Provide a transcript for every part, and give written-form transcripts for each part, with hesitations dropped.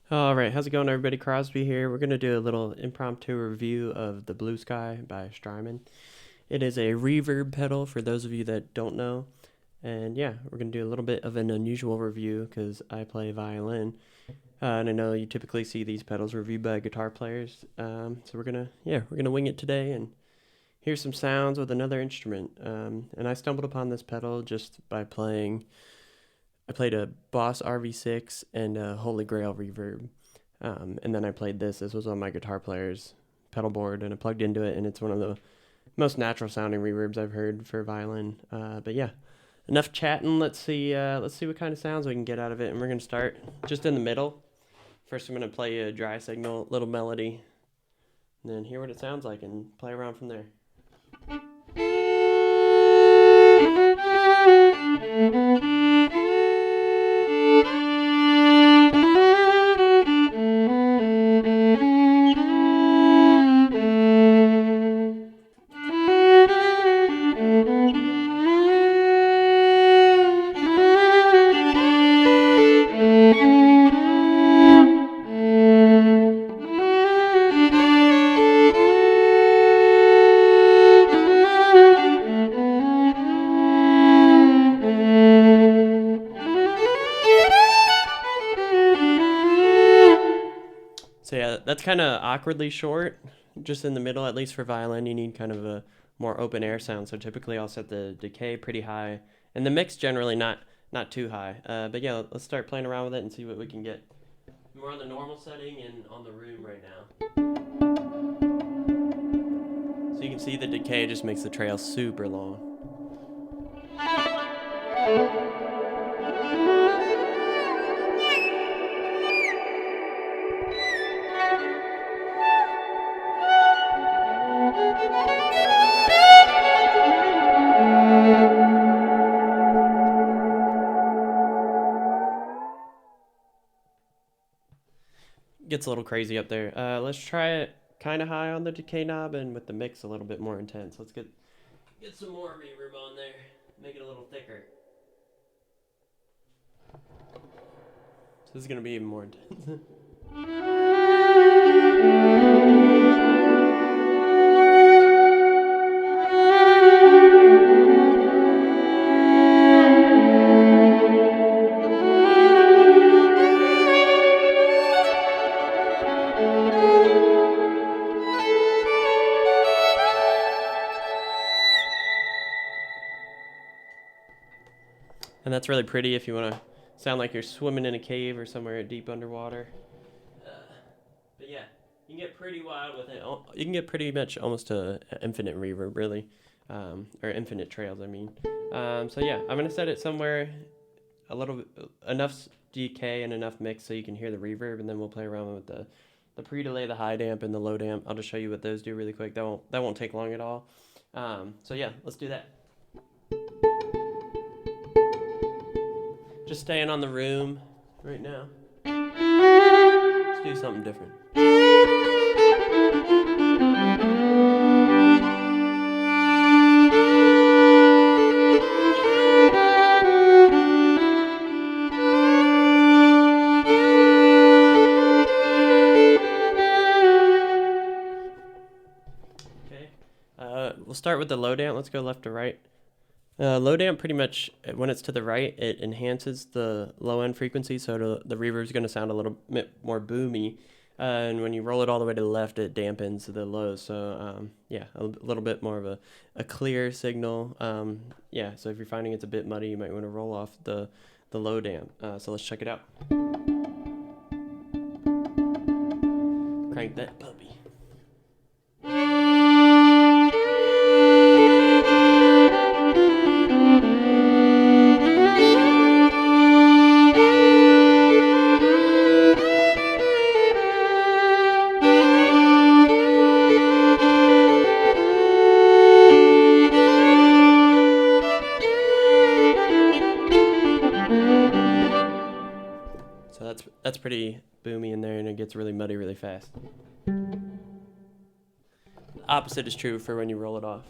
All right, how's it going, everybody? Crosby here. We're going to do a little impromptu review of the Bluesky by Strymon. It is a reverb pedal for those of you that don't know. And yeah, we're going to do a little bit of an unusual review because I play violin. And I know you typically see these pedals reviewed by guitar players. So we're going to wing it today and hear some sounds with another instrument. And I stumbled upon this pedal just by playing. I played a Boss RV6 and a Holy Grail reverb. And then I played this. This was on my guitar player's pedal board, and I plugged into it, and it's one of the most natural sounding reverbs I've heard for violin. But yeah, enough chatting. Let's see what kind of sounds we can get out of it. And we're going to start just in the middle. First, I'm going to play a dry signal, little melody, and then hear what it sounds like and play around from there. So yeah, that's kind of awkwardly short, just in the middle. At least for violin, you need kind of a more open air sound. So typically I'll set the decay pretty high, and the mix generally not too high. But yeah, let's start playing around with it and see what we can get. We're on the normal setting and on the room right now. So you can see the decay just makes the trail super long. Gets a little crazy up there. Let's try it kind of high on the decay knob and with the mix a little bit more intense. Let's get some more reverb on there. Make it a little thicker. So this is going to be even more intense. And that's really pretty if you want to sound like you're swimming in a cave or somewhere deep underwater. But yeah, you can get pretty wild with it. You can get pretty much almost to infinite reverb, really. Or infinite trails, I mean. So yeah, I'm going to set it somewhere a little bit, enough decay and enough mix so you can hear the reverb, and then we'll play around with the pre-delay, the high damp, and the low damp. I'll just show you what those do really quick. That won't take long at all. So yeah, let's do that. Just staying on the room right now. Let's do something different. Okay. We'll start with the low damp. Let's go left to right. Low damp, pretty much when it's to the right, it enhances the low end frequency, so the reverb is going to sound a little bit more boomy. And when you roll it all the way to the left, it dampens the lows. So yeah, a little bit more of a clear signal. Yeah, so if you're finding it's a bit muddy, you might want to roll off the low damp. So let's check it out. Crank that puppy. So that's pretty boomy in there, and it gets really muddy really fast. Opposite is true for when you roll it off.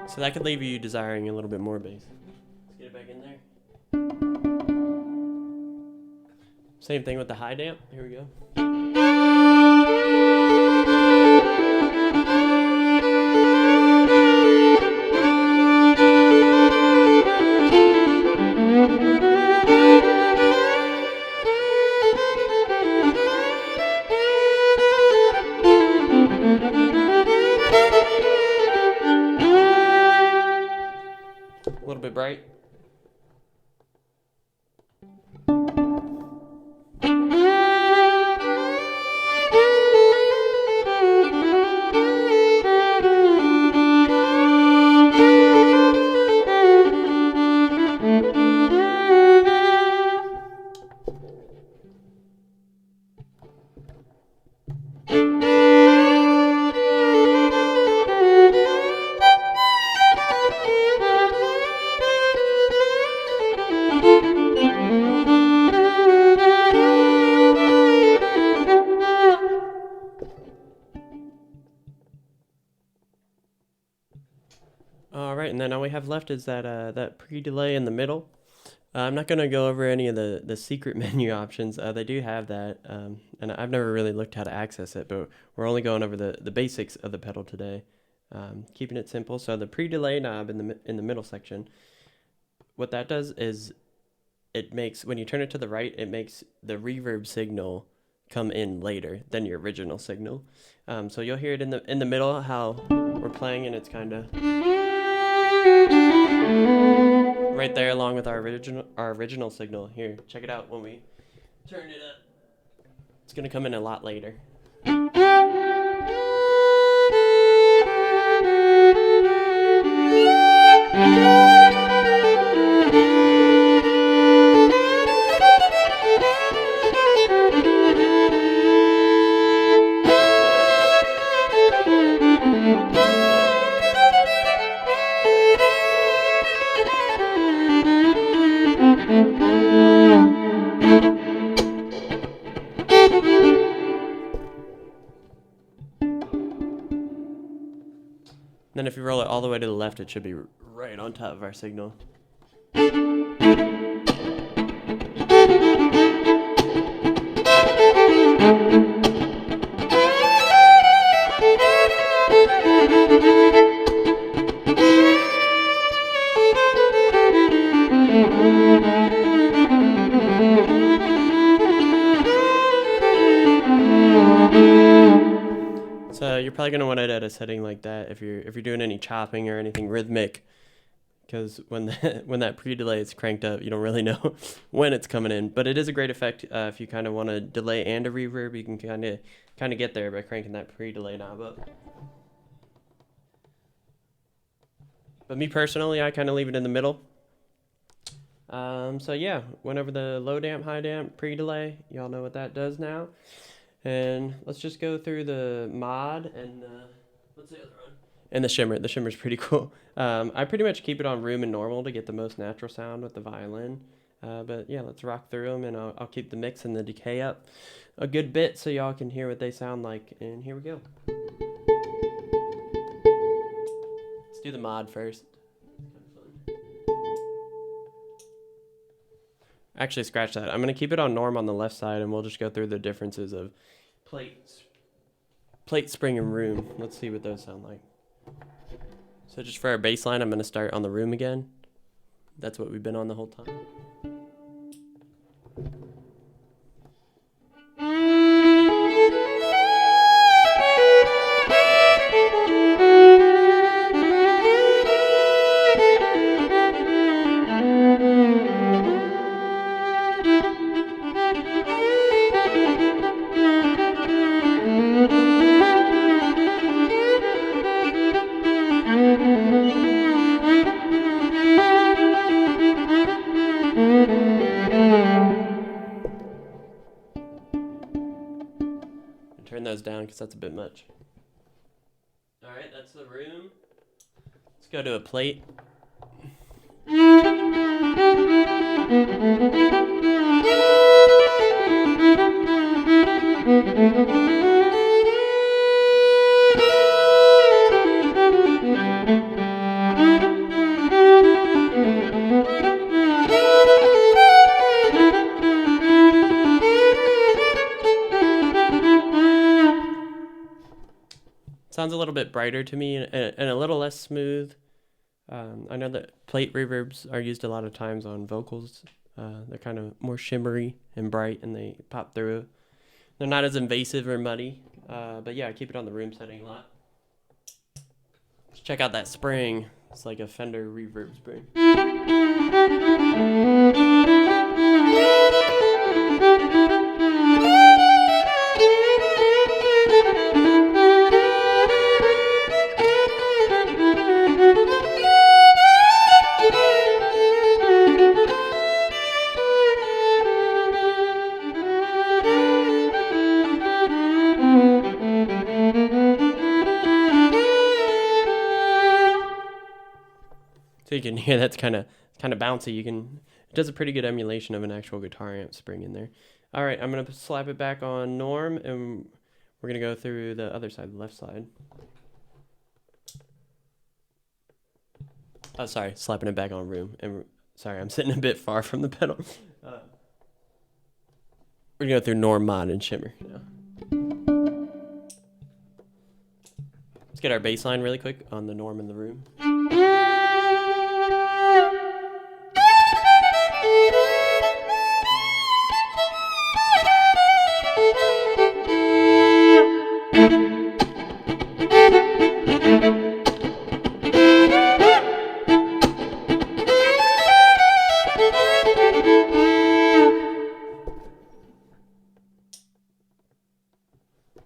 So that could leave you desiring a little bit more bass. Let's get it back in there. Same thing with the high damp. Here we go. A little bit bright. All right, and then all we have left is that pre-delay in the middle. I'm not going to go over any of the secret menu options. They do have that, and I've never really looked how to access it, but we're only going over the basics of the pedal today, keeping it simple. So the pre-delay knob in the middle section, what that does is it makes, when you turn it to the right, it makes the reverb signal come in later than your original signal. So you'll hear it in the middle how we're playing, and it's kind of right there along with our original signal. Here, check it out when we turn it up. It's gonna come in a lot later. Then if you roll it all the way to the left, it should be right on top of our signal. So you're probably gonna want it at a setting like that if you're doing any chopping or anything rhythmic, because when that pre-delay is cranked up, you don't really know when it's coming in. But it is a great effect if you kind of want a delay and a reverb. You can kind of get there by cranking that pre-delay knob up. But me personally, I kind of leave it in the middle. So yeah, went over the low damp, high damp, pre-delay. Y'all know what that does now. And let's just go through the mod and what's the other one? And the shimmer. The shimmer's pretty cool. I pretty much keep it on room and normal to get the most natural sound with the violin. But yeah, let's rock through them, and I'll keep the mix and the decay up a good bit so y'all can hear what they sound like. And here we go. Let's do the mod first. Actually, scratch that. I'm going to keep it on norm on the left side, and we'll just go through the differences of plate, spring, and room. Let's see what those sound like. So just for our bass line, I'm going to start on the room again. That's what we've been on the whole time. Turn those down because that's a bit much. All right, that's the room. Let's go to a plate. Sounds a little bit brighter to me and a little less smooth. I know that plate reverbs are used a lot of times on vocals. They're kind of more shimmery and bright, and they pop through. They're not as invasive or muddy, but yeah, I keep it on the room setting a lot. Let's check out that spring. It's like a Fender reverb spring. So you can hear that's kind of bouncy. It does a pretty good emulation of an actual guitar amp spring in there. All right, I'm gonna slap it back on norm, and we're gonna go through the other side, the left side. Oh, sorry, slapping it back on room. And sorry, I'm sitting a bit far from the pedal. We're gonna go through norm, mod, and shimmer now. Let's get our bass line really quick on the norm in the room.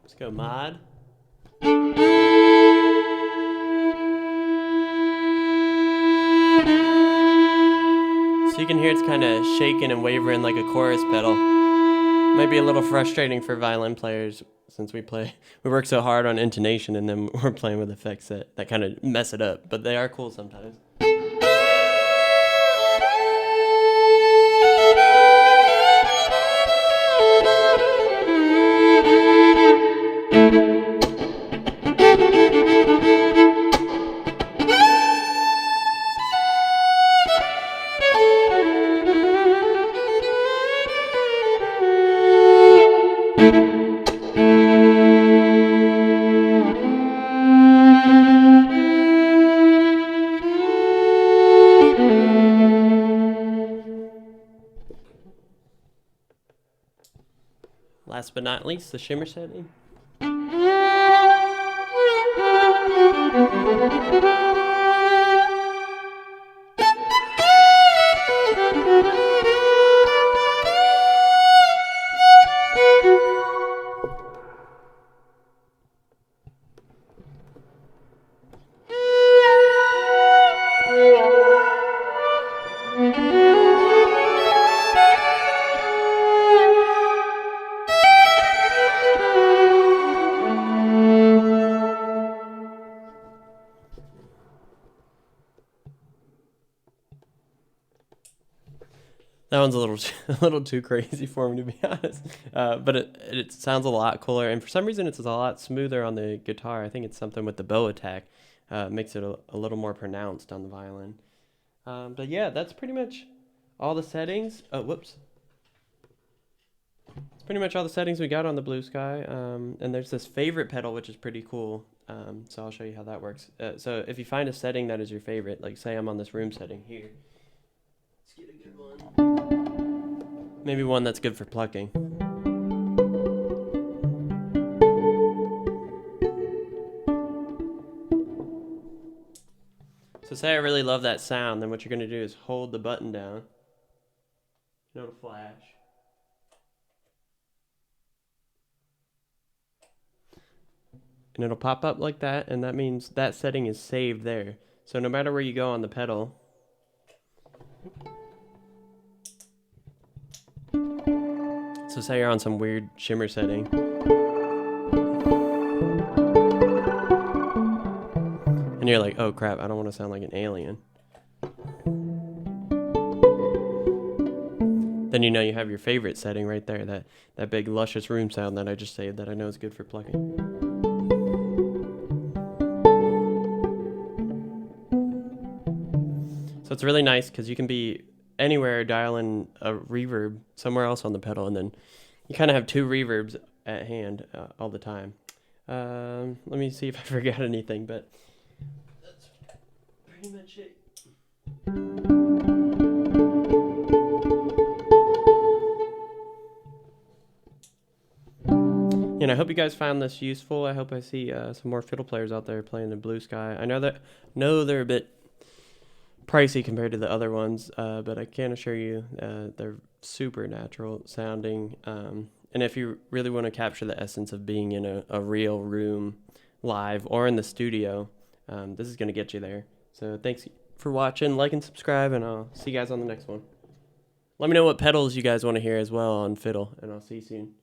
Let's go mod. So you can hear it's kind of shaking and wavering like a chorus pedal. Might be a little frustrating for violin players since we work so hard on intonation, and then we're playing with effects that kind of mess it up, but they are cool sometimes. Last but not least, the shimmer setting. That one's a little too crazy for me, to be honest. But it sounds a lot cooler, and for some reason it's a lot smoother on the guitar. I think it's something with the bow attack. Makes it a little more pronounced on the violin. But yeah, that's pretty much all the settings. Oh, whoops. It's pretty much all the settings we got on the Bluesky. And there's this favorite pedal, which is pretty cool. So I'll show you how that works. So if you find a setting that is your favorite, like say I'm on this room setting here. Let's get a good one. Maybe one that's good for plucking. So say I really love that sound, then what you're going to do is hold the button down. And it'll flash. And it'll pop up like that, and that means that setting is saved there. So no matter where you go on the pedal, so say you're on some weird shimmer setting, and you're like, oh crap, I don't want to sound like an alien. Then you know you have your favorite setting right there, that big luscious room sound that I just saved that I know is good for plucking. So it's really nice because you can be anywhere, dial in a reverb somewhere else on the pedal, and then you kind of have two reverbs at hand all the time. Let me see if I forgot anything, but that's pretty much it. And I hope you guys found this useful. I hope I see some more fiddle players out there playing the Bluesky. I know they're a bit pricey compared to the other ones, but I can assure you they're super natural sounding. And if you really want to capture the essence of being in a real room live or in the studio, this is going to get you there. So thanks for watching, like and subscribe, and I'll see you guys on the next one. Let me know what pedals you guys want to hear as well on fiddle, and I'll see you soon.